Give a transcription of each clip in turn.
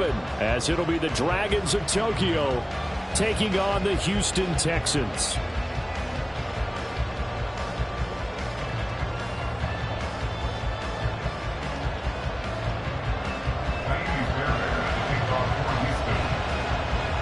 As it'll be the Dragons of Tokyo taking on the Houston Texans.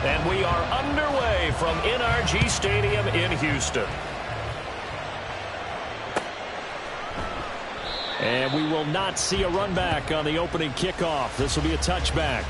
And we are underway from NRG Stadium in Houston. And we will not see a run back on the opening kickoff. This will be a touchback.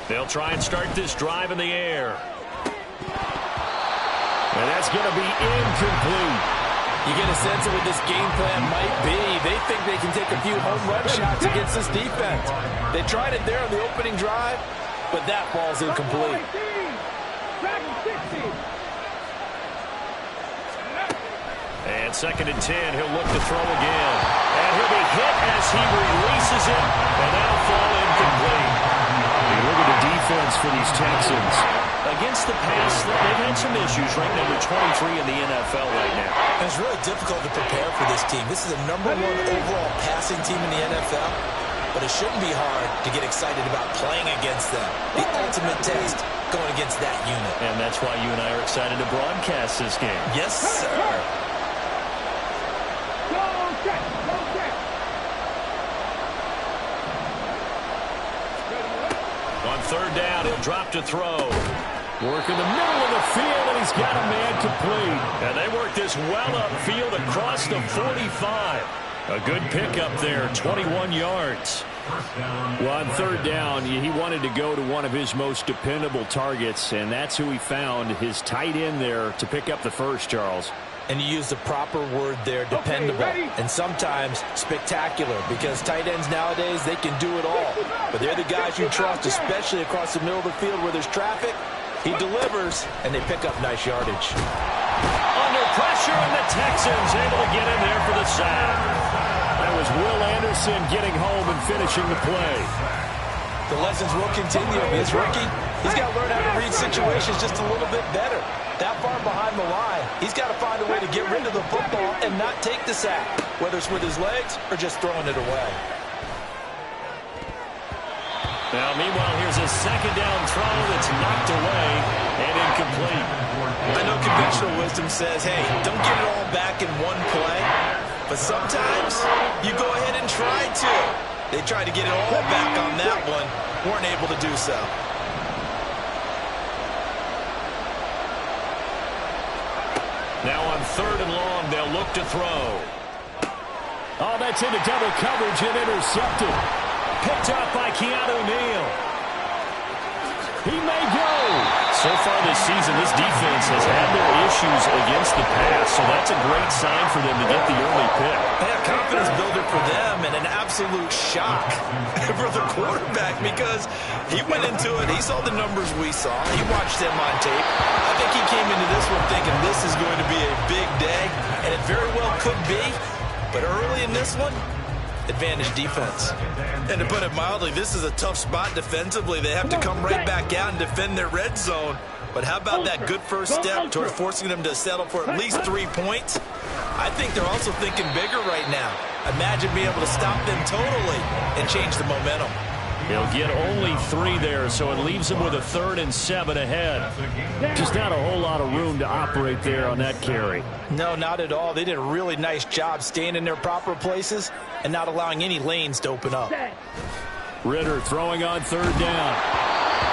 They'll try and start this drive in the air. And that's going to be incomplete. You get a sense of what this game plan might be. They think they can take a few home run shots against this defense. They tried it there on the opening drive, but that ball's incomplete. And 2nd and 10, he'll look to throw again. And he'll be hit as he releases it, and that'll fall incomplete. You look at the defense for these Texans. Against the pass, they've had some issues. Ranked number 23 in the NFL right now. And it's really difficult to prepare for this team. This is the #1 overall passing team in the NFL. But it shouldn't be hard to get excited about playing against them. The ultimate test going against that unit. And that's why you and I are excited to broadcast this game. Yes, sir. On 3rd down, he'll drop to throw. Work in the middle of the field, and he's got a man complete. And they work this well upfield across the 45. A good pickup there, 21 yards. Well, on 3rd down, he wanted to go to one of his most dependable targets, and that's who he found, his tight end there, to pick up the first, Charles. And you use the proper word there, dependable, and sometimes spectacular, because tight ends nowadays, they can do it all. But they're the guys you trust, especially across the middle of the field where there's traffic. He delivers, and they pick up nice yardage. Under pressure, and the Texans able to get in there for the sack. That was Will Anderson getting home and finishing the play. The lessons will continue. His rookie, he's got to learn how to read situations just a little bit better. That far behind the line, he's got to find a way to get rid of the football and not take the sack, whether it's with his legs or just throwing it away. Now, meanwhile, here's a 2nd down throw that's knocked away and incomplete. I know conventional wisdom says, hey, don't get it all back in one play, but sometimes you go ahead and try to. They tried to get it all back on that one, weren't able to do so. Now on 3rd and long, they'll look to throw. Oh, that's into double coverage and intercepted. Picked up by Keanu Neal. He may go. So far this season, this defense has had their issues against the pass, so that's a great sign for them to get the early pick. Yeah, confidence builder for them and an absolute shock for the quarterback because he went into it. He saw the numbers we saw. He watched them on tape. I think he came into this one thinking this is going to be a big day, and it very well could be. But early in this one, advantage defense. And to put it mildly, this is a tough spot defensively. They have to come right back out and defend their red zone. But how about that good first step toward forcing them to settle for at least 3 points? I think they're also thinking bigger right now. Imagine being able to stop them totally and change the momentum. He'll get only 3 there, so it leaves him with a 3rd and 7 ahead. Just not a whole lot of room to operate there on that carry. No, not at all. They did a really nice job staying in their proper places and not allowing any lanes to open up. Ritter throwing on 3rd down.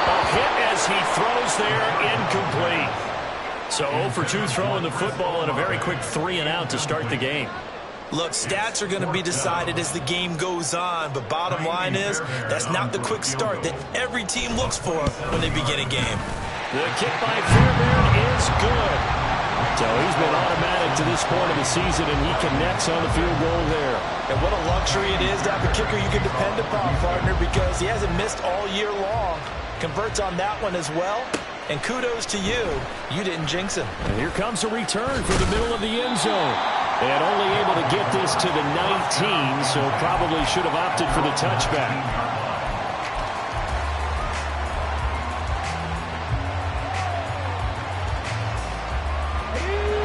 A hit as he throws there, incomplete. So 0 for 2 throwing the football and a very quick 3 and out to start the game. Look, stats are going to be decided as the game goes on, but bottom line is that's not the quick start that every team looks for when they begin a game. The kick by Fairbairn is good. So he's been automatic to this point of the season, and he connects on the field goal there. And what a luxury it is to have a kicker you can depend upon, partner, because he hasn't missed all year long. Converts on that one as well. And kudos to you. You didn't jinx him. And here comes a return for the middle of the end zone. And only able to get this to the 19, so probably should have opted for the touchback.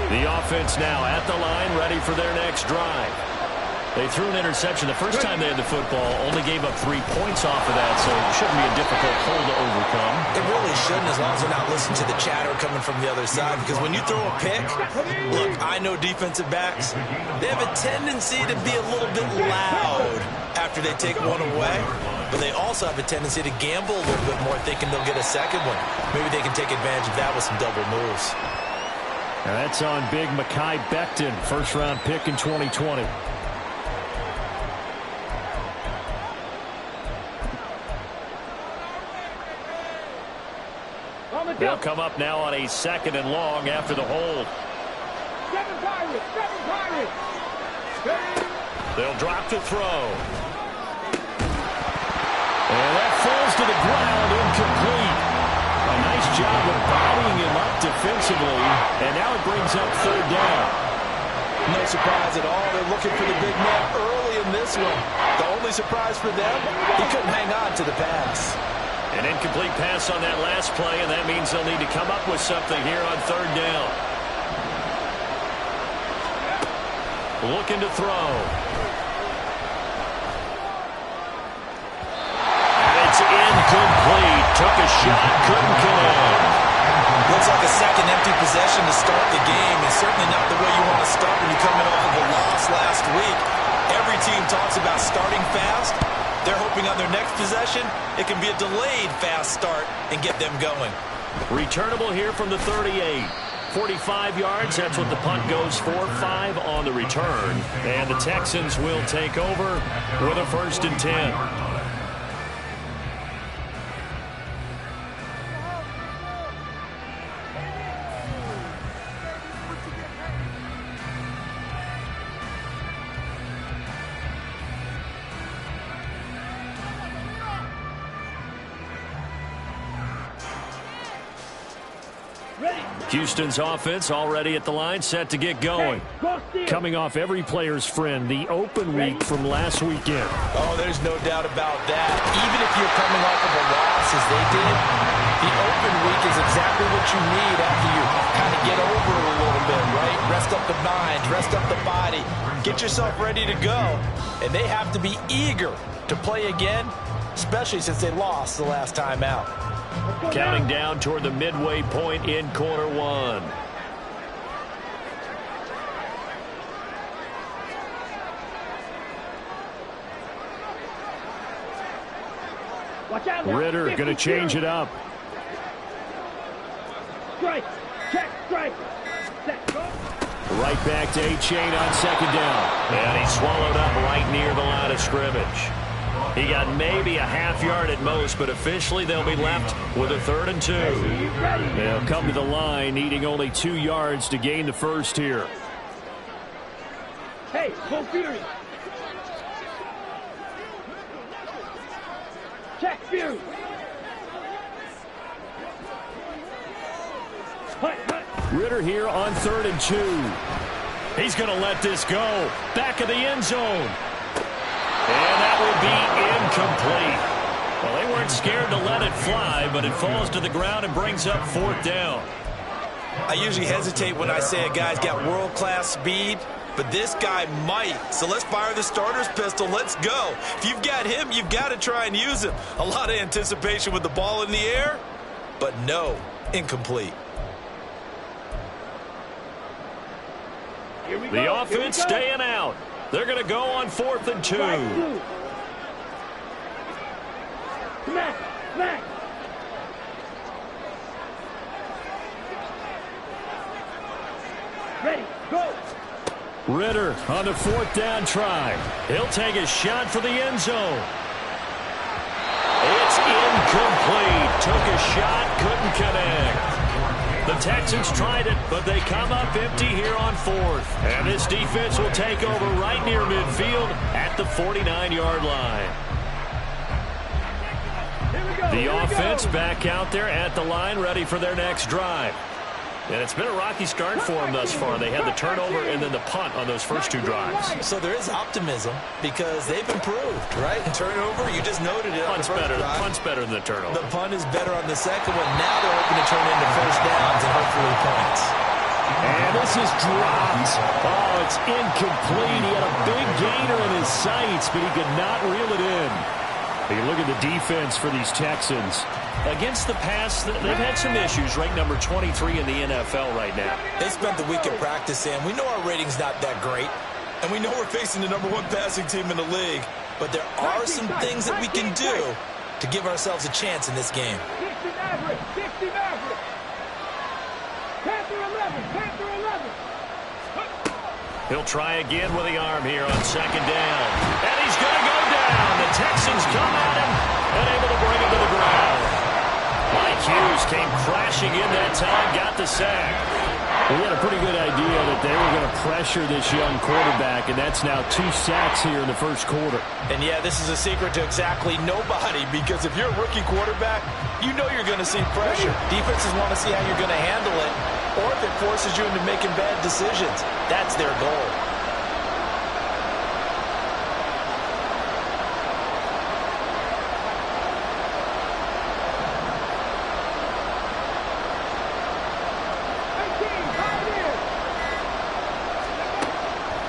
The offense now at the line, ready for their next drive. They threw an interception the first time they had the football, only gave up 3 points off of that, so it shouldn't be a difficult hole to overcome. It really shouldn't, as long as they're not listening to the chatter coming from the other side, because when you throw a pick, look, I know defensive backs, they have a tendency to be a little bit loud after they take one away, but they also have a tendency to gamble a little bit more, thinking they'll get a second one. Maybe they can take advantage of that with some double moves. Now that's on big Mekhi Becton, first-round pick in 2020. They'll come up now on a 2nd and long after the hold. They'll drop to throw. And that falls to the ground, incomplete. A nice job of bodying him up defensively, and now it brings up 3rd down. No surprise at all. They're looking for the big man early in this one. The only surprise for them, he couldn't hang on to the pass. An incomplete pass on that last play, and that means they'll need to come up with something here on 3rd down. Looking to throw. And it's incomplete. Took a shot, couldn't connect. Looks like a second empty possession to start the game, and certainly not the way you want to start when you're coming off of a loss last week. Every team talks about starting fast. They're hoping on their next possession, it can be a delayed fast start and get them going. Returnable here from the 38. 45 yards, that's what the punt goes for. 5 on the return. And the Texans will take over with a 1st and 10. Houston's offense already at the line, set to get going. Coming off every player's friend, the open week from last weekend. Oh, there's no doubt about that. Even if you're coming off of a loss as they did, the open week is exactly what you need after you kind of get over it a little bit, right? Rest up the mind, rest up the body, get yourself ready to go. And they have to be eager to play again, especially since they lost the last time out. Counting down toward the midway point in quarter 1. Ritter going to change it up. Strike, check, strike, set, go. Right back to A-Chain on 2nd down. And he's swallowed up right near the line of scrimmage. He got maybe a half yard at most, but officially they'll be left with a 3rd and 2. They'll come to the line, needing only 2 yards to gain the first here. Hey, go Fury. Check Fury. Ritter here on 3rd and 2. He's going to let this go. Back of the end zone. And that will be incomplete. Well, they weren't scared to let it fly, but it falls to the ground and brings up 4th down. I usually hesitate when I say a guy's got world-class speed, but this guy might. So let's fire the starter's pistol. Let's go. If you've got him, you've got to try and use him. A lot of anticipation with the ball in the air, but no, incomplete. The offense staying out. They're going to go on 4th and 2. Smack, smack. Ready, go. Ritter on the 4th down try. He'll take a shot for the end zone. It's incomplete. Took a shot, couldn't connect. The Texans tried it, but they come up empty here on fourth. And this defense will take over right near midfield at the 49-yard line. The offense back out there at the line, ready for their next drive. And it's been a rocky start for them thus far. They had the turnover and then the punt on those first two drives. So there is optimism because they've improved, right? And turnover, you just noted it. Punt's better than the turnover. The punt is better on the second one. Now they're hoping to turn into first downs and hopefully points. And this is dropped. Oh, it's incomplete. He had a big gainer in his sights, but he could not reel it in. You look at the defense for these Texans. Against the pass, they've had some issues. Ranked number 23 in the NFL right now. They spent the week at practice, and we know our rating's not that great. And we know we're facing the number 1 passing team in the league. But there are some things that we can do to give ourselves a chance in this game. 60 Maverick, 60 Maverick. Panther 11, Panther 11. He'll try again with the arm here on second down. And he's going to go down. The Texans come at him and able to bring him to the ground. Mike Hughes came crashing in that time, got the sack. We had a pretty good idea that they were going to pressure this young quarterback, and that's now 2 sacks here in the first quarter. And, yeah, this is a secret to exactly nobody because if you're a rookie quarterback, you know you're going to see pressure. Defenses want to see how you're going to handle it, or if it forces you into making bad decisions. That's their goal.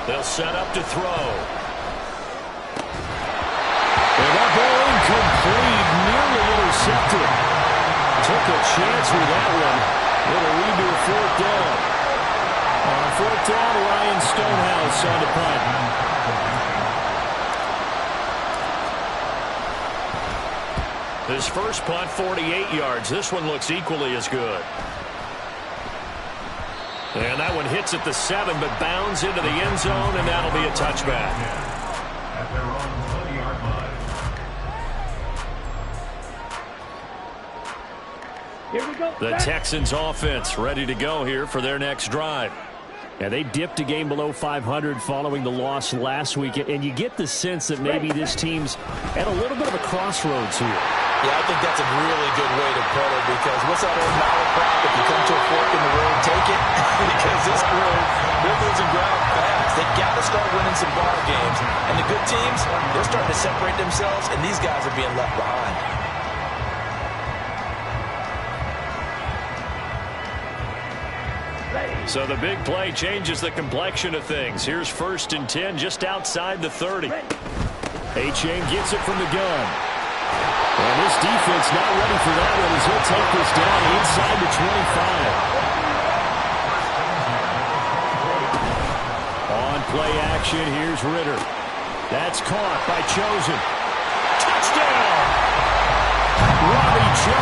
They'll set up to throw. And that ball incomplete, nearly intercepted. Took a chance with that one. It'll lead to a fourth down. On fourth down, Ryan Stonehouse on the punt. His first punt, 48 yards. This one looks equally as good. And that one hits at the 7, but bounds into the end zone, and that'll be a touchback. Here we go. The Texans offense ready to go here for their next drive. And they dipped a game below 500 following the loss last week, and you get the sense that maybe this team's at a little bit of a crossroads here. Yeah, I think that's a really good way to put it because what's that old malaprop? If you come to a fork in the road, take it. Because this crew, they're losing ground fast. They got to start winning some ball games. And the good teams, they're starting to separate themselves, and these guys are being left behind. So the big play changes the complexion of things. Here's 1st and 10 just outside the 30. A-Chain gets it from the gun. And this defense not ready for that one as he'll take this down inside the 25. On play action, here's Ritter. That's caught by Chosen. Touchdown! Robbie Chosen